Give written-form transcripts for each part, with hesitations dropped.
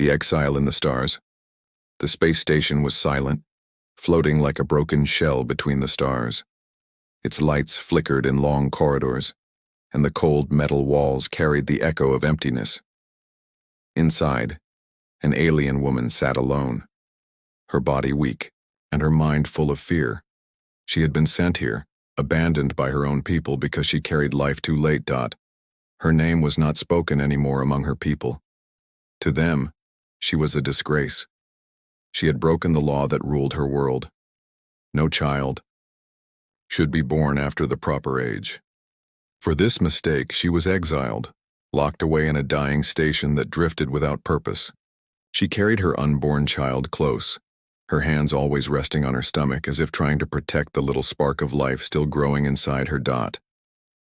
The exile in the stars. The space station was silent, floating like a broken shell between the stars. Its lights flickered in long corridors, and the cold metal walls carried the echo of emptiness. Inside, an alien woman sat alone, her body weak and her mind full of fear. She had been sent here, abandoned by her own people because she carried life too late. Her name was not spoken anymore among her people. To them, she was a disgrace. She had broken the law that ruled her world. No child should be born after the proper age. For this mistake, she was exiled, locked away in a dying station that drifted without purpose. She carried her unborn child close, her hands always resting on her stomach as if trying to protect the little spark of life still growing inside her.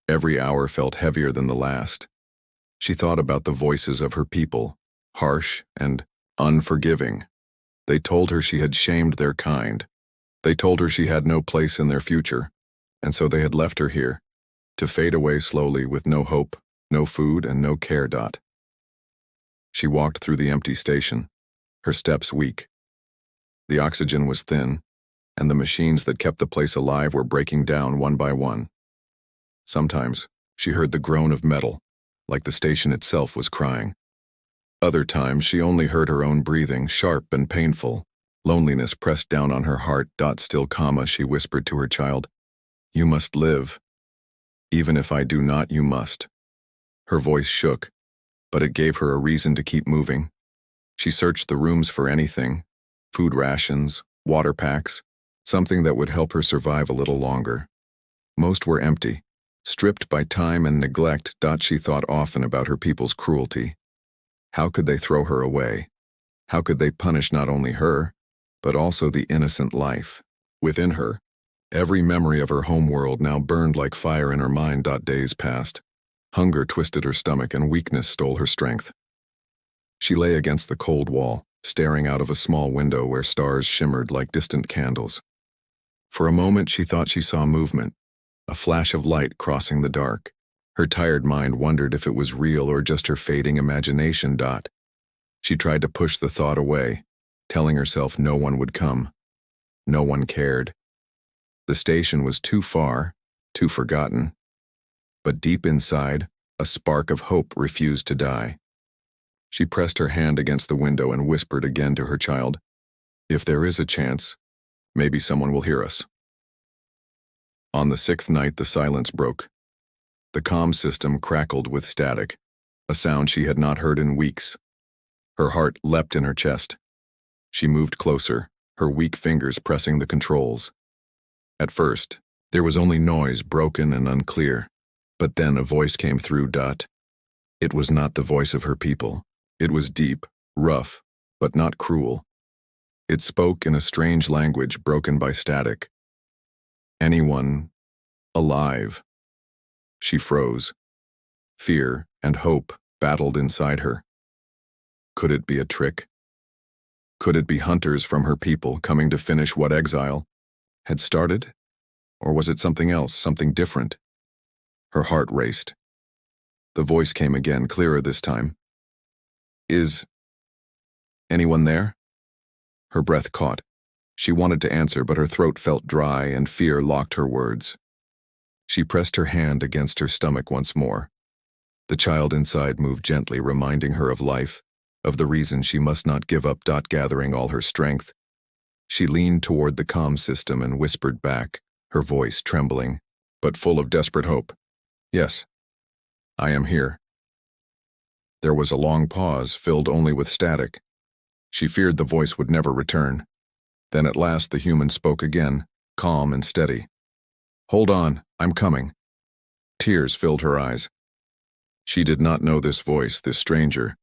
Every hour felt heavier than the last. She thought about the voices of her people, harsh and unforgiving. They told her she had shamed their kind. They told her she had no place in their future, and so they had left her here, to fade away slowly with no hope, no food, and no care. She walked through the empty station, her steps weak. The oxygen was thin, and the machines that kept the place alive were breaking down one by one. Sometimes, she heard the groan of metal, like the station itself was crying. Other times, she only heard her own breathing, sharp and painful. Loneliness pressed down on her heart. Still, she whispered to her child, "You must live. Even if I do not, you must." Her voice shook, but it gave her a reason to keep moving. She searched the rooms for anything, food rations, water packs, something that would help her survive a little longer. Most were empty, stripped by time and neglect. She thought often about her people's cruelty. How could they throw her away? How could they punish not only her, but also the innocent life within her? Every memory of her homeworld now burned like fire in her mind. Days passed. Hunger twisted her stomach and weakness stole her strength. She lay against the cold wall, staring out of a small window where stars shimmered like distant candles. For a moment she thought she saw movement, a flash of light crossing the dark. Her tired mind wondered if it was real or just her fading imagination. She tried to push the thought away, telling herself no one would come. No one cared. The station was too far, too forgotten. But deep inside, a spark of hope refused to die. She pressed her hand against the window and whispered again to her child, "If there is a chance, maybe someone will hear us." On the 6th night, the silence broke. The comm system crackled with static, a sound she had not heard in weeks. Her heart leapt in her chest. She moved closer, her weak fingers pressing the controls. At first, there was only noise, broken and unclear. But then a voice came through. It was not the voice of her people. It was deep, rough, but not cruel. It spoke in a strange language broken by static. "Anyone alive?" She froze. Fear and hope battled inside her. Could it be a trick? Could it be hunters from her people coming to finish what exile had started? Or was it something else, something different? Her heart raced. The voice came again, clearer this time. "Is anyone there?" Her breath caught. She wanted to answer, but her throat felt dry and fear locked her words. She pressed her hand against her stomach once more. The child inside moved gently, reminding her of life, of the reason she must not give up. Gathering all her strength, she leaned toward the comm system and whispered back, her voice trembling, but full of desperate hope. "Yes, I am here." There was a long pause, filled only with static. She feared the voice would never return. Then at last the human spoke again, calm and steady. "Hold on, I'm coming." Tears filled her eyes. She did not know this voice, this stranger,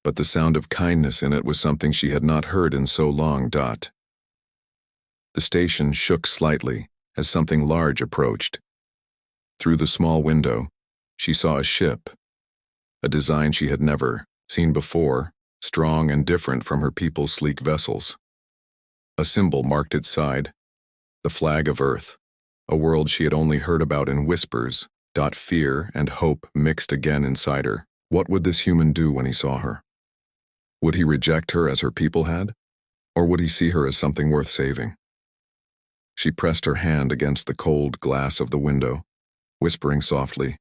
but the sound of kindness in it was something she had not heard in so long. The station shook slightly as something large approached. Through the small window, she saw a ship, a design she had never seen before, strong and different from her people's sleek vessels. A symbol marked its side, the flag of Earth, a world she had only heard about in whispers. Fear and hope mixed again inside her. What would this human do when he saw her? Would he reject her as her people had? Or would he see her as something worth saving? She pressed her hand against the cold glass of the window, whispering softly,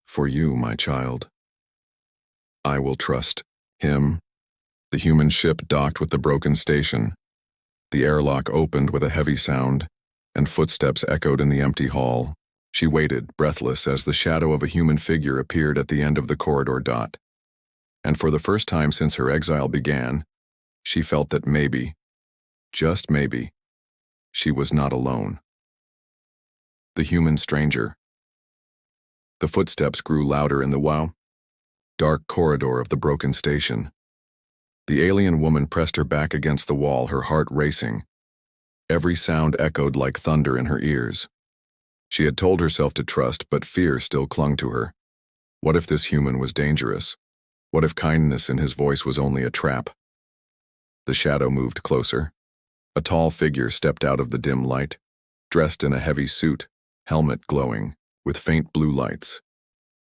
"For you, my child. I will trust him." The human ship docked with the broken station. The airlock opened with a heavy sound, and footsteps echoed in the empty hall. She waited, breathless, as the shadow of a human figure appeared at the end of the corridor. And for the first time since her exile began, she felt that maybe, just maybe, she was not alone. The human stranger. The footsteps grew louder in the dark corridor of the broken station. The alien woman pressed her back against the wall, her heart racing. Every sound echoed like thunder in her ears. She had told herself to trust, but fear still clung to her. What if this human was dangerous? What if kindness in his voice was only a trap? The shadow moved closer. A tall figure stepped out of the dim light, dressed in a heavy suit, helmet glowing, with faint blue lights.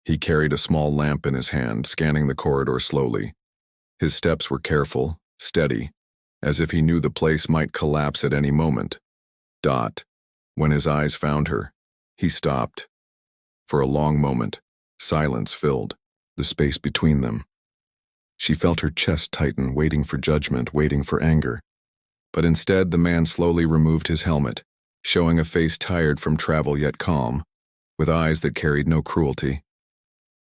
He carried a small lamp in his hand, scanning the corridor slowly. His steps were careful, steady, as if he knew the place might collapse at any moment. When his eyes found her, he stopped. For a long moment, silence filled the space between them. She felt her chest tighten, waiting for judgment, waiting for anger. But instead, the man slowly removed his helmet, showing a face tired from travel yet calm, with eyes that carried no cruelty.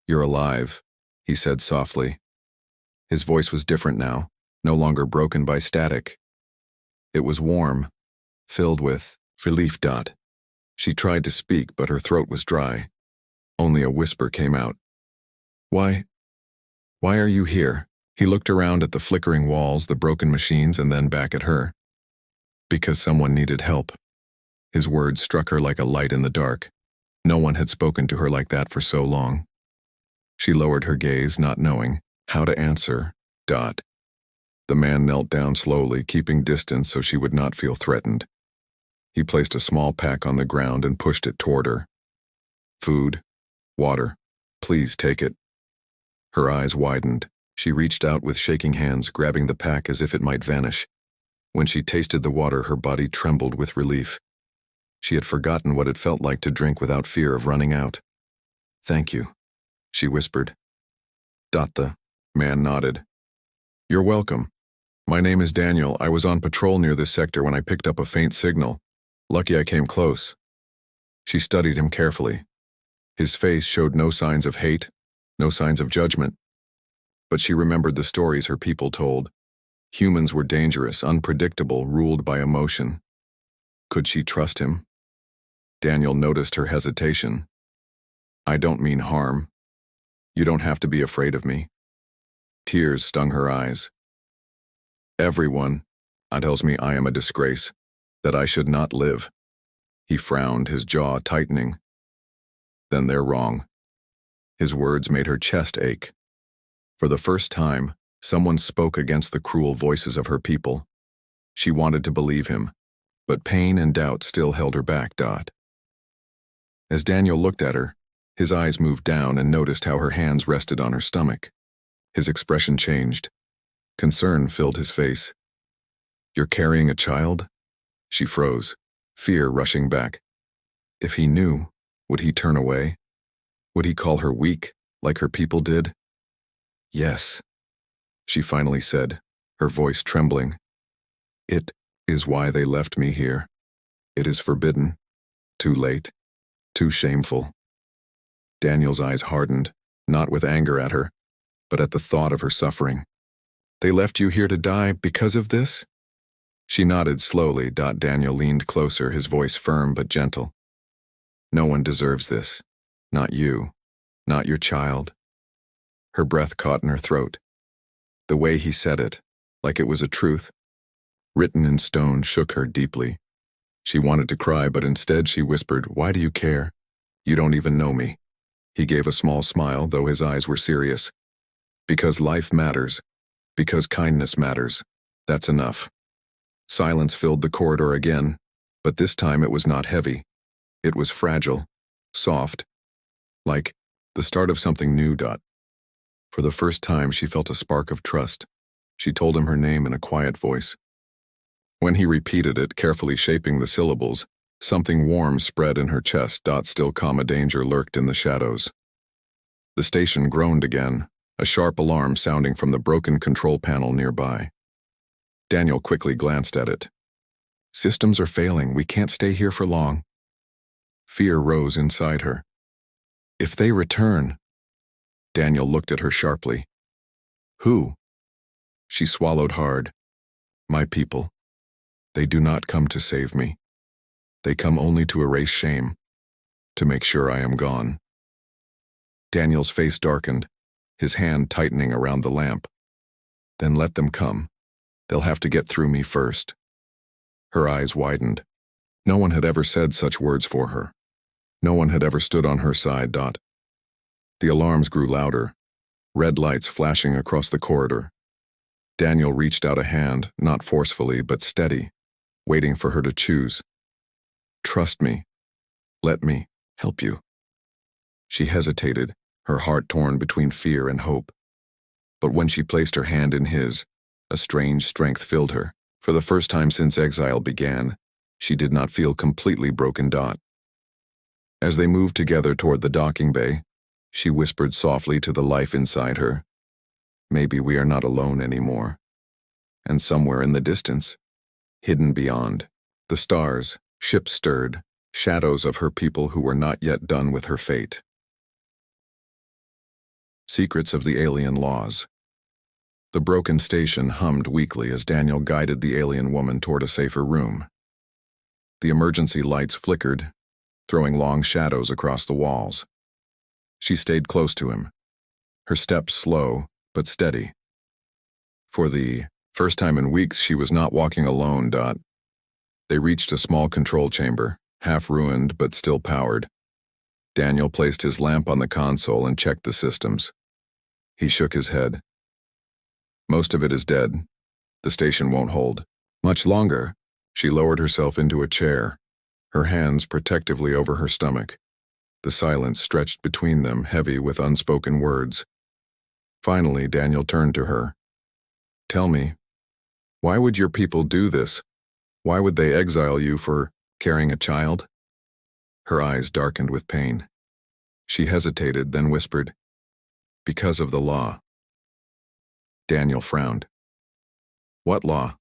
"You're alive," he said softly. His voice was different now, no longer broken by static. It was warm, filled with relief. She tried to speak, but her throat was dry. Only a whisper came out. Why are you here?" He looked around at the flickering walls, the broken machines, and then back at her. "Because someone needed help." His words struck her like a light in the dark. No one had spoken to her like that for so long. She lowered her gaze, not knowing how to answer. The man knelt down slowly, keeping distance so she would not feel threatened. He placed a small pack on the ground and pushed it toward her. "Food, water, please take it." Her eyes widened. She reached out with shaking hands, grabbing the pack as if it might vanish. When she tasted the water, her body trembled with relief. She had forgotten what it felt like to drink without fear of running out. "Thank you," she whispered. The man nodded. "You're welcome. My name is Daniel. I was on patrol near this sector when I picked up a faint signal. Lucky I came close." She studied him carefully. His face showed no signs of hate, no signs of judgment. But she remembered the stories her people told. Humans were dangerous, unpredictable, ruled by emotion. Could she trust him? Daniel noticed her hesitation. "I don't mean harm. You don't have to be afraid of me." Tears stung her eyes. "Everyone tells me I am a disgrace, that I should not live." He frowned, his jaw tightening. "Then they're wrong." His words made her chest ache. For the first time, someone spoke against the cruel voices of her people. She wanted to believe him, but pain and doubt still held her back. As Daniel looked at her, his eyes moved down and noticed how her hands rested on her stomach. His expression changed. Concern filled his face. "You're carrying a child?" She froze, fear rushing back. If he knew, would he turn away? Would he call her weak, like her people did? "Yes," she finally said, her voice trembling. "It is why they left me here. It is forbidden. Too late. Too shameful." Daniel's eyes hardened, not with anger at her, but at the thought of her suffering. "They left you here to die because of this?" She nodded slowly. Daniel leaned closer, his voice firm but gentle. "No one deserves this. Not you. Not your child." Her breath caught in her throat. The way he said it, like it was a truth, written in stone, shook her deeply. She wanted to cry, but instead she whispered, "Why do you care? You don't even know me." He gave a small smile, though his eyes were serious. "Because life matters. Because kindness matters. That's enough." Silence filled the corridor again, but this time it was not heavy. It was fragile, soft, like the start of something new. For the first time, she felt a spark of trust. She told him her name in a quiet voice. When he repeated it, carefully shaping the syllables, something warm spread in her chest. Still calm, a danger lurked in the shadows. The station groaned again, a sharp alarm sounding from the broken control panel nearby. Daniel quickly glanced at it. Systems are failing. We can't stay here for long. Fear rose inside her. If they return... Daniel looked at her sharply. Who? She swallowed hard. My people. They do not come to save me. They come only to erase shame, to make sure I am gone. Daniel's face darkened, his hand tightening around the lamp. Then let them come. They'll have to get through me first. Her eyes widened. No one had ever said such words for her. No one had ever stood on her side. The alarms grew louder, red lights flashing across the corridor. Daniel reached out a hand, not forcefully but steady, waiting for her to choose. Trust me. Let me help you. She hesitated, her heart torn between fear and hope. But when she placed her hand in his, a strange strength filled her. For the first time since Exile began, she did not feel completely broken. As they moved together toward the docking bay, she whispered softly to the life inside her, maybe we are not alone anymore. And somewhere in the distance, hidden beyond, the stars, ships stirred, shadows of her people who were not yet done with her fate. Secrets of the alien laws. The broken station hummed weakly as Daniel guided the alien woman toward a safer room. The emergency lights flickered, throwing long shadows across the walls. She stayed close to him, her steps slow but steady. For the first time in weeks, she was not walking alone. They reached a small control chamber, half ruined but still powered. Daniel placed his lamp on the console and checked the systems. He shook his head. Most of it is dead. The station won't hold much longer. She lowered herself into a chair, her hands protectively over her stomach. The silence stretched between them, heavy with unspoken words. Finally, Daniel turned to her. Tell me, why would your people do this? Why would they exile you for carrying a child? Her eyes darkened with pain. She hesitated, then whispered, because of the law. Daniel frowned. What law?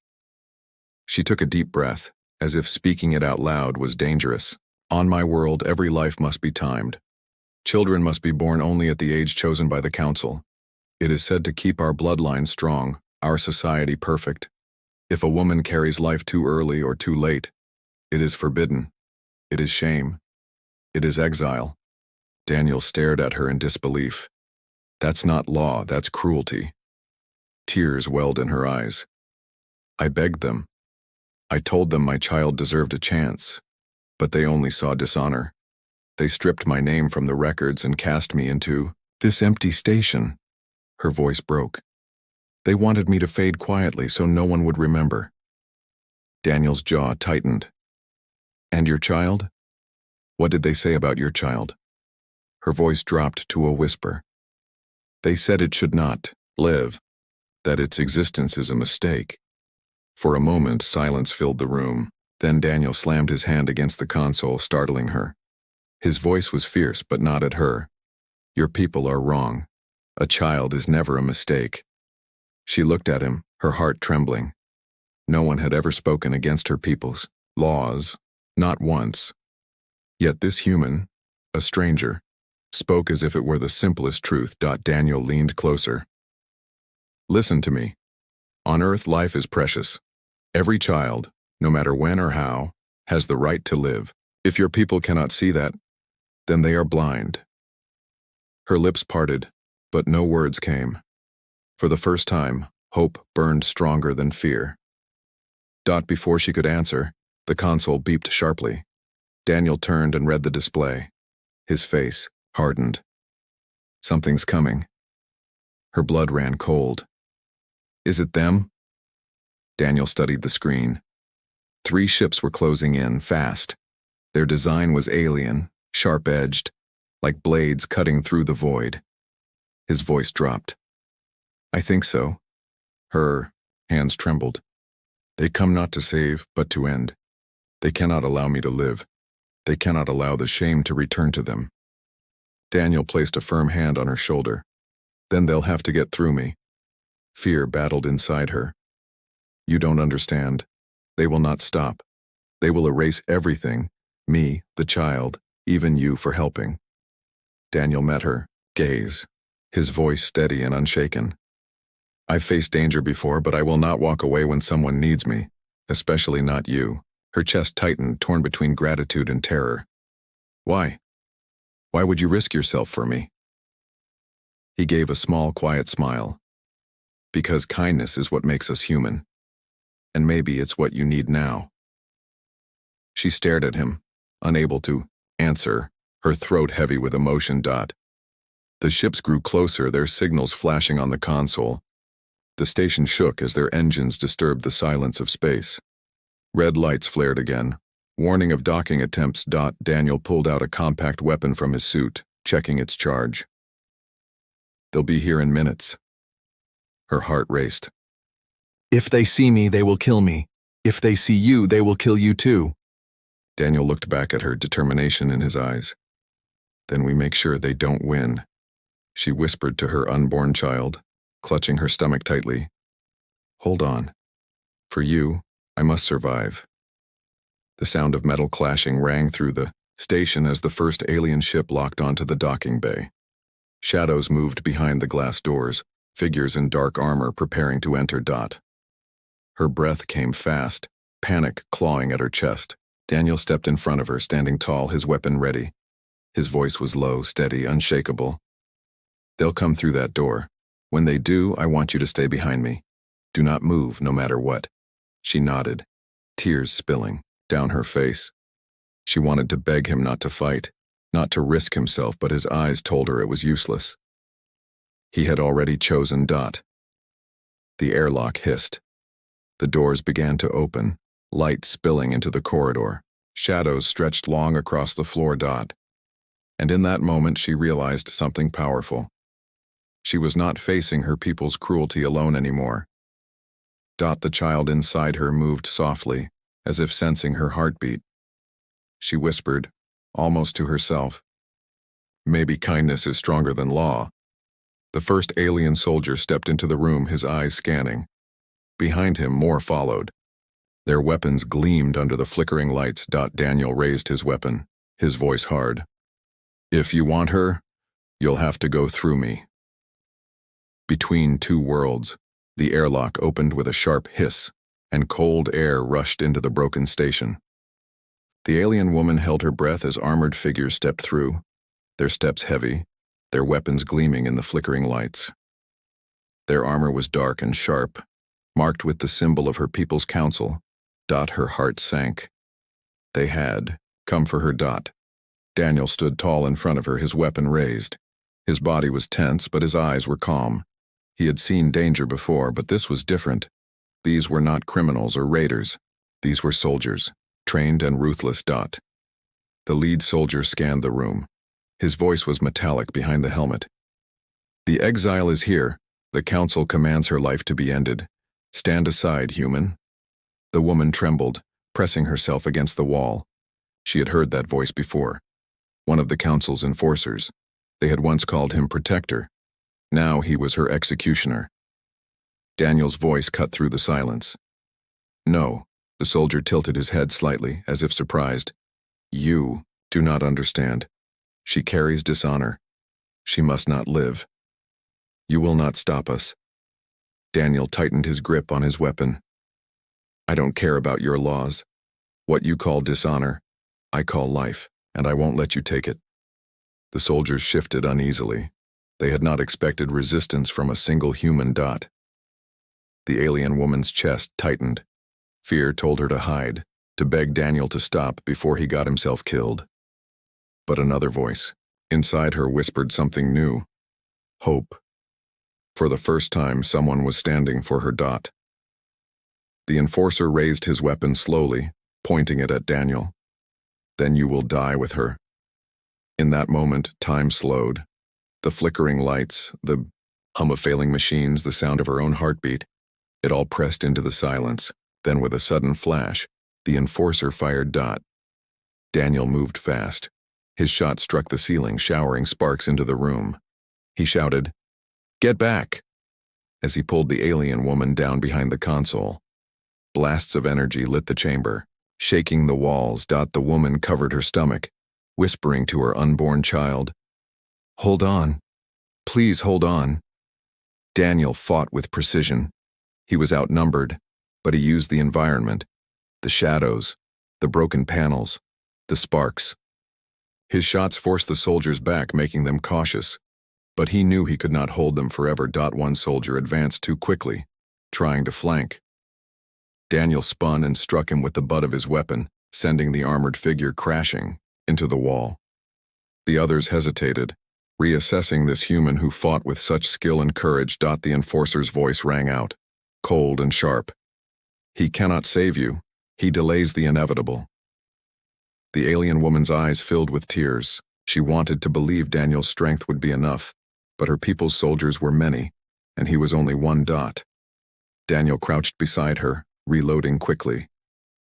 She took a deep breath, as if speaking it out loud was dangerous. On my world, every life must be timed. Children must be born only at the age chosen by the council. It is said to keep our bloodline strong, our society perfect. If a woman carries life too early or too late, it is forbidden. It is shame. It is exile. Daniel stared at her in disbelief. That's not law, that's cruelty. Tears welled in her eyes. I begged them. I told them my child deserved a chance. But they only saw dishonor. They stripped my name from the records and cast me into this empty station. Her voice broke. They wanted me to fade quietly so no one would remember. Daniel's jaw tightened. And your child? What did they say about your child? Her voice dropped to a whisper. They said it should not live, that its existence is a mistake. For a moment, silence filled the room. Then Daniel slammed his hand against the console, startling her. His voice was fierce, but not at her. Your people are wrong. A child is never a mistake. She looked at him, her heart trembling. No one had ever spoken against her people's laws, not once. Yet this human, a stranger, spoke as if it were the simplest truth. Daniel leaned closer. Listen to me. On Earth, life is precious. Every child, no matter when or how, has the right to live. If your people cannot see that, then they are blind. Her lips parted, but no words came. For the first time, hope burned stronger than fear. Before she could answer, the console beeped sharply. Daniel turned and read the display. His face hardened. Something's coming. Her blood ran cold. Is it them? Daniel studied the screen. 3 ships were closing in, fast. Their design was alien, sharp-edged, like blades cutting through the void. His voice dropped. I think so. Her hands trembled. They come not to save, but to end. They cannot allow me to live. They cannot allow the shame to return to them. Daniel placed a firm hand on her shoulder. Then they'll have to get through me. Fear battled inside her. You don't understand. They will not stop. They will erase everything, me, the child, even you for helping. Daniel met her gaze, his voice steady and unshaken. I've faced danger before, but I will not walk away when someone needs me, especially not you. Her chest tightened, torn between gratitude and terror. Why? Why would you risk yourself for me? He gave a small, quiet smile. Because kindness is what makes us human. And maybe it's what you need now. She stared at him, unable to answer, her throat heavy with emotion. The ships grew closer, their signals flashing on the console. The station shook as their engines disturbed the silence of space. Red lights flared again, warning of docking attempts. Daniel pulled out a compact weapon from his suit, checking its charge. They'll be here in minutes. Her heart raced. If they see me, they will kill me. If they see you, they will kill you too. Daniel looked back at her, determination in his eyes. Then we make sure they don't win, she whispered to her unborn child, clutching her stomach tightly. Hold on. For you, I must survive. The sound of metal clashing rang through the station as the first alien ship locked onto the docking bay. Shadows moved behind the glass doors, figures in dark armor preparing to enter. Her breath came fast, panic clawing at her chest. Daniel stepped in front of her, standing tall, his weapon ready. His voice was low, steady, unshakable. They'll come through that door. When they do, I want you to stay behind me. Do not move, no matter what. She nodded, tears spilling down her face. She wanted to beg him not to fight, not to risk himself, but his eyes told her it was useless. He had already chosen. The airlock hissed. The doors began to open, light spilling into the corridor. Shadows stretched long across the floor. And in that moment she realized something powerful. She was not facing her people's cruelty alone anymore. The child inside her moved softly, as if sensing her heartbeat. She whispered, almost to herself, maybe kindness is stronger than law. The first alien soldier stepped into the room, his eyes scanning. Behind him, more followed. Their weapons gleamed under the flickering lights. Daniel raised his weapon, his voice hard. If you want her, you'll have to go through me. Between two worlds, the airlock opened with a sharp hiss, and cold air rushed into the broken station. The alien woman held her breath as armored figures stepped through, their steps heavy, their weapons gleaming in the flickering lights. Their armor was dark and sharp, marked with the symbol of her people's council. Her heart sank. They had come for her. Daniel stood tall in front of her, his weapon raised. His body was tense, but his eyes were calm. He had seen danger before, but this was different. These were not criminals or raiders. These were soldiers, trained and ruthless. The lead soldier scanned the room. His voice was metallic behind the helmet. The exile is here. The council commands her life to be ended. Stand aside, human. The woman trembled, pressing herself against the wall. She had heard that voice before. One of the council's enforcers. They had once called him protector. Now he was her executioner. Daniel's voice cut through the silence. No, the soldier tilted his head slightly, as if surprised. You do not understand. She carries dishonor. She must not live. You will not stop us. Daniel tightened his grip on his weapon. I don't care about your laws. What you call dishonor, I call life, and I won't let you take it. The soldiers shifted uneasily. They had not expected resistance from a single human. The alien woman's chest tightened. Fear told her to hide, to beg Daniel to stop before he got himself killed. But another voice, inside her, whispered something new. Hope. For the first time, someone was standing for her. The enforcer raised his weapon slowly, pointing it at Daniel. Then you will die with her. In that moment, time slowed. The flickering lights, the hum of failing machines, the sound of her own heartbeat. It all pressed into the silence. Then with a sudden flash, the enforcer fired. Daniel moved fast. His shot struck the ceiling, showering sparks into the room. He shouted, "Get back!" as he pulled the alien woman down behind the console. Blasts of energy lit the chamber, shaking the walls. The woman covered her stomach, whispering to her unborn child, "Hold on. Please hold on." Daniel fought with precision. He was outnumbered, but he used the environment, the shadows, the broken panels, the sparks. His shots forced the soldiers back, making them cautious, but he knew he could not hold them forever. One soldier advanced too quickly, trying to flank. Daniel spun and struck him with the butt of his weapon, sending the armored figure crashing into the wall. The others hesitated, reassessing this human who fought with such skill and courage. The enforcer's voice rang out, cold and sharp. "He cannot save you. He delays the inevitable." The alien woman's eyes filled with tears. She wanted to believe Daniel's strength would be enough, but her people's soldiers were many, and he was only one. Daniel crouched beside her, reloading quickly.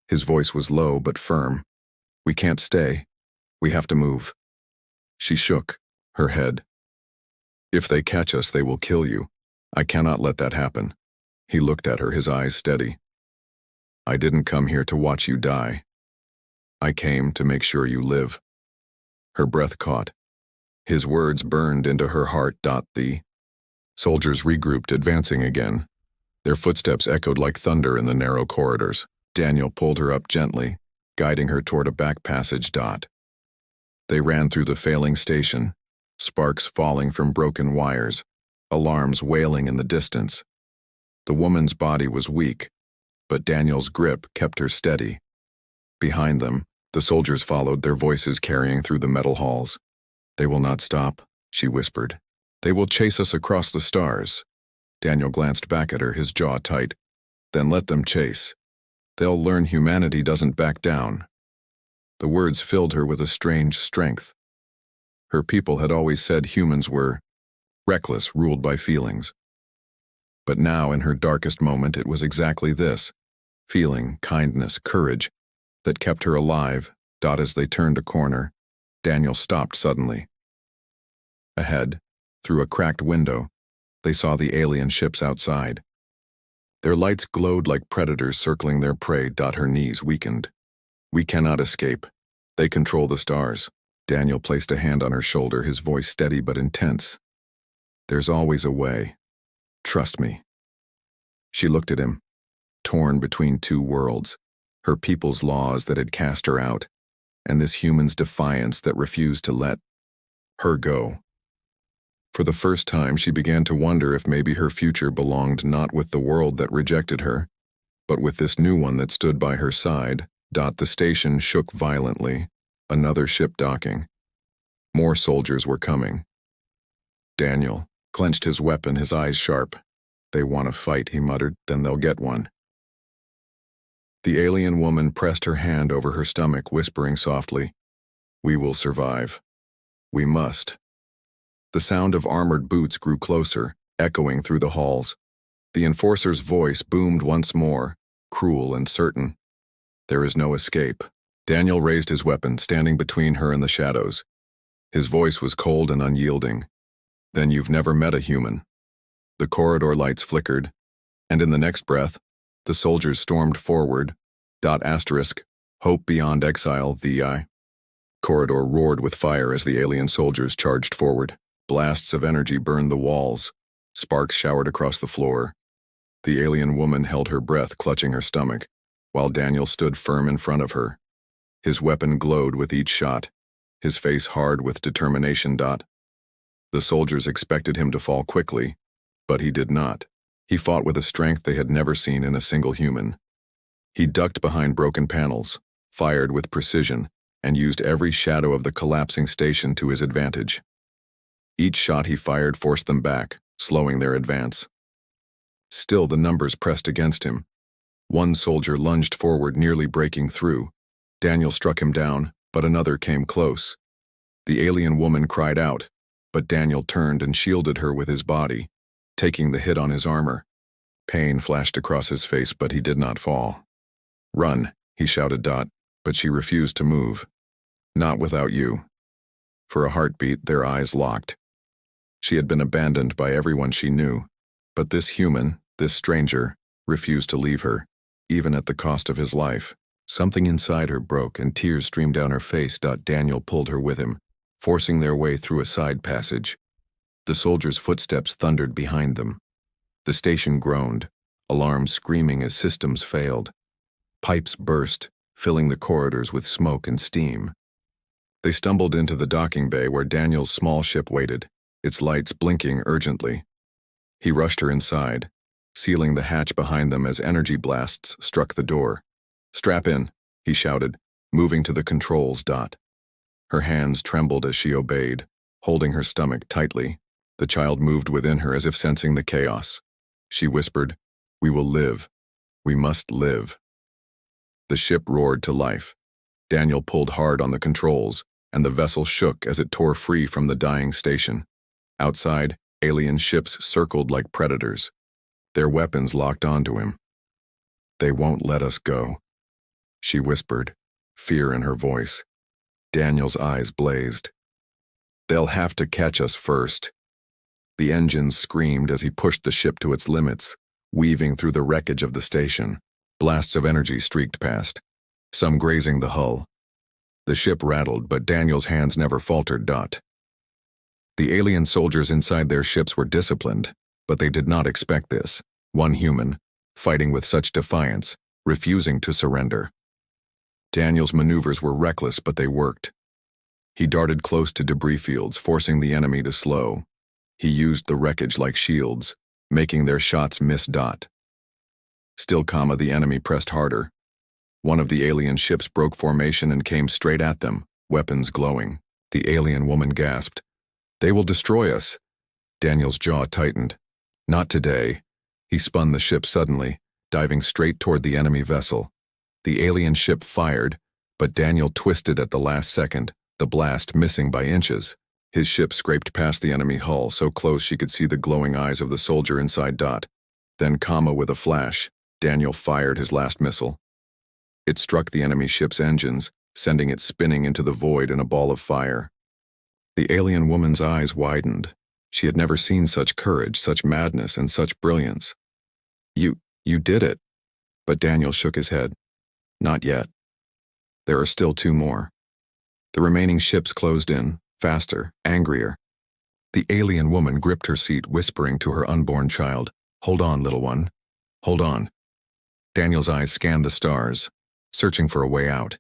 His voice was low but firm. "We can't stay. We have to move." She shook her head. "If they catch us, they will kill you. I cannot let that happen." He looked at her, his eyes steady. "I didn't come here to watch you die. I came to make sure you live." Her breath caught. His words burned into her heart. The soldiers regrouped, advancing again. Their footsteps echoed like thunder in the narrow corridors. Daniel pulled her up gently, guiding her toward a back passage. They ran through the failing station, sparks falling from broken wires, alarms wailing in the distance. The woman's body was weak, but Daniel's grip kept her steady. Behind them, the soldiers followed, their voices carrying through the metal halls. "They will not stop," she whispered. "They will chase us across the stars." Daniel glanced back at her, his jaw tight. "Then let them chase. They'll learn humanity doesn't back down." The words filled her with a strange strength. Her people had always said humans were reckless, ruled by feelings. But now, in her darkest moment, it was exactly this, feeling, kindness, courage, that kept her alive. As they turned a corner, Daniel stopped suddenly. Ahead, through a cracked window, they saw the alien ships outside. Their lights glowed like predators circling their prey. Her knees weakened. "We cannot escape. They control the stars." Daniel placed a hand on her shoulder, his voice steady but intense. "There's always a way. Trust me." She looked at him, torn between two worlds, her people's laws that had cast her out, and this human's defiance that refused to let her go. For the first time, she began to wonder if maybe her future belonged not with the world that rejected her, but with this new one that stood by her side. The station shook violently, another ship docking. More soldiers were coming. Daniel clenched his weapon, his eyes sharp. "They want to fight," he muttered, "then they'll get one." The alien woman pressed her hand over her stomach, whispering softly, "We will survive. We must." The sound of armored boots grew closer, echoing through the halls. The enforcer's voice boomed once more, cruel and certain. "There is no escape." Daniel raised his weapon, standing between her and the shadows. His voice was cold and unyielding. "Then you've never met a human." The corridor lights flickered, and in the next breath, the soldiers stormed forward. Hope beyond exile, the corridor roared with fire as the alien soldiers charged forward. Blasts of energy burned the walls. Sparks showered across the floor. The alien woman held her breath, clutching her stomach, while Daniel stood firm in front of her. His weapon glowed with each shot, his face hard with determination. The soldiers expected him to fall quickly, but he did not. He fought with a strength they had never seen in a single human. He ducked behind broken panels, fired with precision, and used every shadow of the collapsing station to his advantage. Each shot he fired forced them back, slowing their advance. Still, the numbers pressed against him. One soldier lunged forward, nearly breaking through. Daniel struck him down, but another came close. The alien woman cried out, but Daniel turned and shielded her with his body. taking the hit on his armor. Pain flashed across his face, but he did not fall. "Run," he shouted. But she refused to move. "Not without you." For a heartbeat, their eyes locked. She had been abandoned by everyone she knew, but this human, this stranger, refused to leave her, even at the cost of his life. Something inside her broke and tears streamed down her face. Daniel pulled her with him, forcing their way through a side passage. The soldiers' footsteps thundered behind them. The station groaned, alarms screaming as systems failed. Pipes burst, filling the corridors with smoke and steam. They stumbled into the docking bay where Daniel's small ship waited, its lights blinking urgently. He rushed her inside, sealing the hatch behind them as energy blasts struck the door. "Strap in," he shouted, moving to the controls. Her hands trembled as she obeyed, holding her stomach tightly. The child moved within her as if sensing the chaos. She whispered, "We will live. We must live." The ship roared to life. Daniel pulled hard on the controls, and the vessel shook as it tore free from the dying station. Outside, alien ships circled like predators, their weapons locked onto him. "They won't let us go," she whispered, fear in her voice. Daniel's eyes blazed. "They'll have to catch us first." The engines screamed as he pushed the ship to its limits, weaving through the wreckage of the station. Blasts of energy streaked past, some grazing the hull. The ship rattled, but Daniel's hands never faltered. The alien soldiers inside their ships were disciplined, but they did not expect this. One human, fighting with such defiance, refusing to surrender. Daniel's maneuvers were reckless, but they worked. He darted close to debris fields, forcing the enemy to slow. He used the wreckage like shields, making their shots miss. Still, the enemy pressed harder. One of the alien ships broke formation and came straight at them, weapons glowing. The alien woman gasped, "They will destroy us." Daniel's jaw tightened. Not today. He spun the ship suddenly, diving straight toward the enemy vessel. The alien ship fired, but Daniel twisted at the last second, the blast missing by inches. His ship scraped past the enemy hull, so close she could see the glowing eyes of the soldier inside. Then, with a flash, Daniel fired his last missile. It struck the enemy ship's engines, sending it spinning into the void in a ball of fire. The alien woman's eyes widened. She had never seen such courage, such madness, and such brilliance. You did it." But Daniel shook his head. "Not yet. There are still 2 more." The remaining ships closed in, faster, angrier. The alien woman gripped her seat, whispering to her unborn child, "Hold on, little one. Hold on." Daniel's eyes scanned the stars, searching for a way out.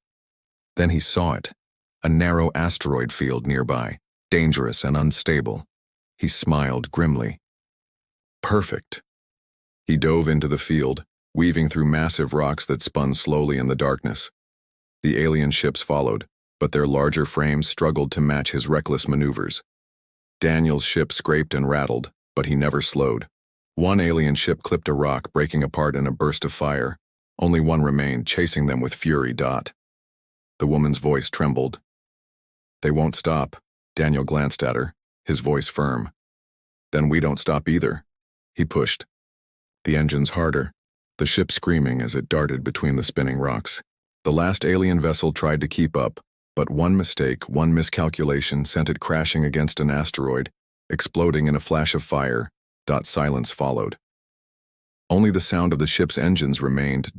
Then he saw it, a narrow asteroid field nearby, dangerous and unstable. He smiled grimly. Perfect. He dove into the field, weaving through massive rocks that spun slowly in the darkness. The alien ships followed, but their larger frames struggled to match his reckless maneuvers. Daniel's ship scraped and rattled, but he never slowed. One alien ship clipped a rock, breaking apart in a burst of fire. Only one remained, chasing them with fury. The woman's voice trembled. "They won't stop." Daniel glanced at her, his voice firm. "Then we don't stop either." He pushed. The engines harder, the ship screaming as it darted between the spinning rocks. The last alien vessel tried to keep up, but one mistake, one miscalculation sent it crashing against an asteroid, exploding in a flash of fire. Silence followed. Only the sound of the ship's engines remained.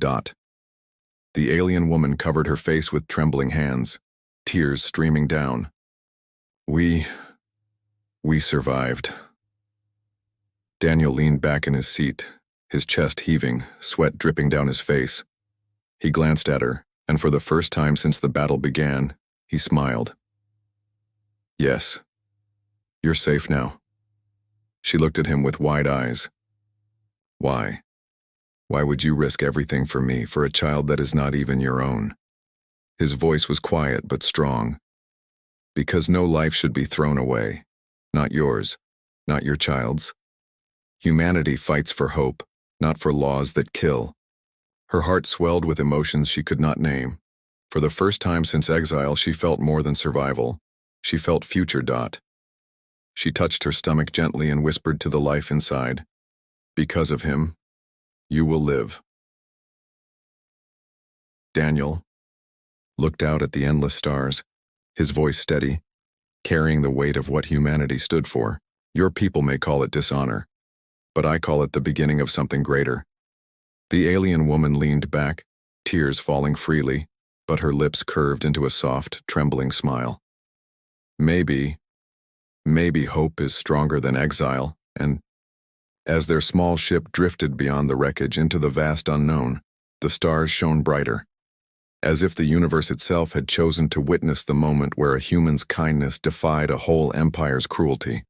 The alien woman covered her face with trembling hands, tears streaming down. We survived." Daniel leaned back in his seat, his chest heaving, sweat dripping down his face. He glanced at her, and for the first time since the battle began, he smiled. "Yes. You're safe now." She looked at him with wide eyes. "Why? Why would you risk everything for me, for a child that is not even your own?" His voice was quiet but strong. "Because no life should be thrown away. Not yours, not your child's. Humanity fights for hope, not for laws that kill." Her heart swelled with emotions she could not name. For the first time since exile, she felt more than survival. She felt future. She touched her stomach gently and whispered to the life inside, "Because of him, you will live." Daniel looked out at the endless stars, his voice steady, carrying the weight of what humanity stood for. "Your people may call it dishonor, but I call it the beginning of something greater." The alien woman leaned back, tears falling freely, but her lips curved into a soft, trembling smile. Maybe hope is stronger than exile, and as their small ship drifted beyond the wreckage into the vast unknown, the stars shone brighter, as if the universe itself had chosen to witness the moment where a human's kindness defied a whole empire's cruelty.